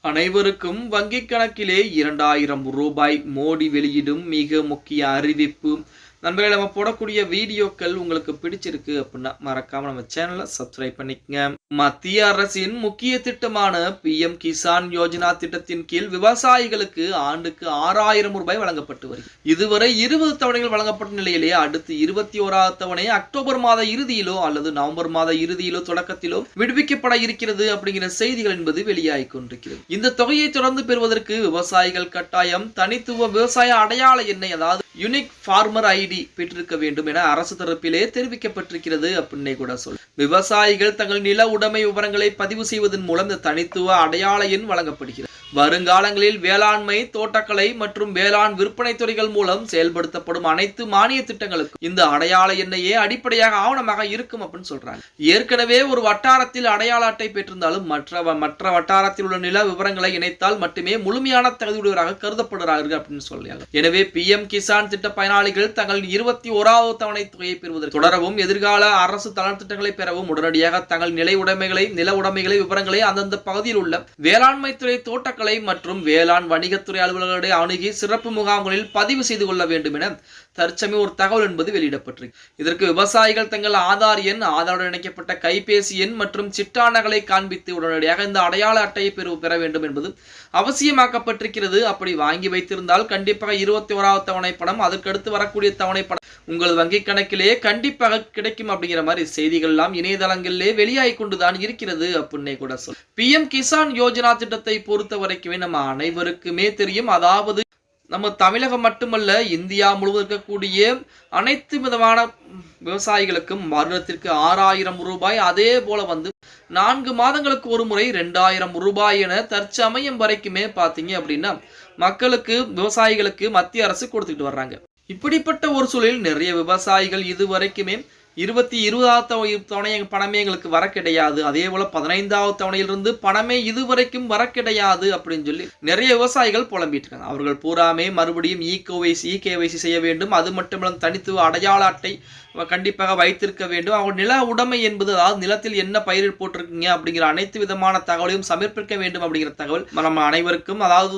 அனைவருக்கும் வங்கிக் கணக்கிலே 2000 ரூபாய் மோடி வெளியிடும் மிக முக்கிய அறிவிப்பு. நண்பர்களே, நம்ம போடக்கூடிய வீடியோக்கள் உங்களுக்கு பிடிச்சிருக்கு அப்படின்னா மறக்காம நம்ம சேனலை சப்ஸ்கிரைப் பண்ணிக்கங்க. மத்திய அரசின் முக்கிய திட்டமான PM கிசான் யோஜனா திட்டத்தின் கீழ் விவசாயிகளுக்கு ஆண்டுக்கு 6000 ரூபாய் வழங்கப்பட்டு வருகிறது. இதுவரை 20 தவணைகள் வழங்கப்பட்ட நிலையிலே அடுத்து 21வது தவணை அக்டோபர் மாத இறுதியிலோ அல்லது நவம்பர் மாத இறுதியிலோ தொடக்கத்திலோ விடுவிக்கப்பட இருக்கிறது அப்படிங்கிற செய்திகள் என்பது வெளியாகிக் கொண்டிருக்கிறது. இந்த தொகையை தொடர்ந்து பெறுவதற்கு விவசாயிகள் கட்டாயம் தனித்துவ விவசாய அடையாள எண்ணை, அதாவது யூனிக் ஃபார்மர் ஐடி பெற்றிருக்க வேண்டும் என அரசு தரப்பிலே தெரிவிக்கப்பட்டிருக்கிறது அப்படின்னே கூட சொல். விவசாயிகள் தங்கள் நில உடைமை விவரங்களை பதிவு செய்வதன் மூலம் இந்த தனித்துவ அடையாள எண் வழங்கப்படுகிறது. வருங்காலங்களில் வேளாண்மை, தோட்டக்கலை மற்றும் வேளாண் விற்பனை துறைகள் மூலம் செயல்படுத்தப்படும் அனைத்து மானிய திட்டங்களுக்கும் இந்த அடையாள எண்ணையே அடிப்படையாக ஆவணமாக இருக்கும் அப்படின்னு சொல்றாங்க. ஏற்கனவே ஒரு வட்டாரத்தில் அடையாள அட்டை பெற்றிருந்தாலும் மற்ற வட்டாரத்தில் உள்ள நில விவரங்களை இணைத்தால் மட்டுமே முழுமையான தகுதியுடையவராக கருதப்படுகிறார்கள் அப்படின்னு சொல்றாங்க. எனவே PM கிசான் திட்ட பயனாளிகள் தங்கள் 21வது தவணை தொகையை பெறுவதற்கு தொடரவும், எதிர்கால அரசு நலத்திட்டங்களை பெறவும் உடனடியாக தங்கள் நில உடைமைகளை விவரங்களை அந்தந்த பகுதியில் உள்ள வேளாண்மை துறை, தோட்டக்கலை மற்றும் வேளாண் வணிகத்துறை அலுவலர்களை அணுகி சிறப்பு முகாம்களில் பதிவு செய்து கொள்ள வேண்டும் என தற்சமயம் ஒரு தகவல் என்பது வெளியிடப்பட்டிருக்கு. இதற்கு விவசாயிகள் தங்கள் ஆதார் எண், ஆதாருடன் இணைக்கப்பட்ட கைபேசி எண் மற்றும் சிட்டானகளை காண்பித்து உடனடியாக இந்த அடையாள அட்டையை பெற வேண்டும் என்பது அவசியமாக்கப்பட்டிருக்கிறது. அப்படி வாங்கி வைத்திருந்தால் கண்டிப்பாக 21வது தவணை பணம், அதற்கடுத்து வரக்கூடிய தவணை பணம் உங்கள் வங்கி கணக்கிலே கண்டிப்பாக கிடைக்கும் அப்படிங்கிற மாதிரி செய்திகள் எல்லாம் இணையதளங்களிலே வெளியாகி கொண்டுதான் இருக்கிறது அப்படின்னே கூட சொல். PM கிசான் யோஜனா திட்டத்தை பொறுத்த வரைக்குமே நம்ம அனைவருக்குமே தெரியும். அதாவது நம்ம தமிழகம் மட்டுமல்ல, இந்தியா முழுவதும் இருக்கக்கூடிய அனைத்து விதமான விவசாயிகளுக்கும் வருடத்திற்கு 6000 ரூபாய், அதே போல 4 மாதங்களுக்கு ஒரு முறை 2000 ரூபாய் என தற்சமயம் வரைக்குமே பார்த்தீங்க அப்படின்னா மக்களுக்கு, விவசாயிகளுக்கு மத்திய அரசு கொடுத்துக்கிட்டு வர்றாங்க. இப்படிப்பட்ட ஒரு சூழலில் நிறைய விவசாயிகள் இதுவரைக்குமே 20வது தவணை பணமே எங்களுக்கு வர கிடையாது, அதே போல 15வது தவணையிலிருந்து பணமே இதுவரைக்கும் வர கிடையாது அப்படின்னு சொல்லி நிறைய விவசாயிகள் புலம்பிட்டு இருக்காங்க. அவர்கள் பூராமே மறுபடியும் EKYC செய்ய வேண்டும். அது மட்டுமல்ல, தனித்துவ அடையாள அட்டை கண்டிப்பாக வைத்திருக்க வேண்டும். அவங்க நில உடைமை என்பது, அதாவது நிலத்தில் என்ன பயிர் போட்டிருக்கீங்க அப்படிங்கிற அனைத்து விதமான தகவலையும் சமர்ப்பிக்க வேண்டும் அப்படிங்கிற தகவல் நம்ம அனைவருக்கும், அதாவது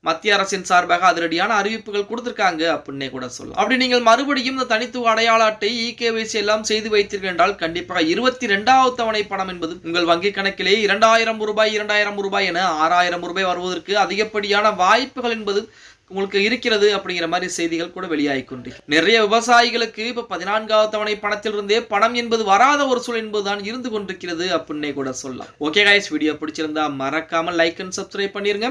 மத்திய அரசின் சார்பாக அதிரடியான அறிவிப்புகள் கொடுத்திருக்காங்க அப்படின்னே கூட சொல்லலாம். அப்படி நீங்கள் மறுபடியும் இந்த தனித்துவ அடையாள அட்டை, EKYC எல்லாம் செய்து வைத்தீர்கள் என்றால் கண்டிப்பாக 22வது தவணை பணம் என்பது உங்கள் வங்கி கணக்கிலே 2000 ரூபாய் என 6000 ரூபாய் வருவதற்கு அதிகப்படியான வாய்ப்புகள் என்பது உங்களுக்கு இருக்கிறது அப்படிங்கிற மாதிரி செய்திகள் கூட வெளியாகி கொண்டு நிறைய விவசாயிகளுக்கு இப்ப 14வது தவணை பணத்திலிருந்தே பணம் என்பது வராத ஒரு சூழல் என்பதுதான் இருந்து கொண்டிருக்கிறது அப்படின்னே கூட சொல்லலாம். ஓகே கைஸ், வீடியோ பிடிச்சிருந்தா மறக்காம லைக் அண்ட் சப்ஸ்கிரைப் பண்ணிருங்க.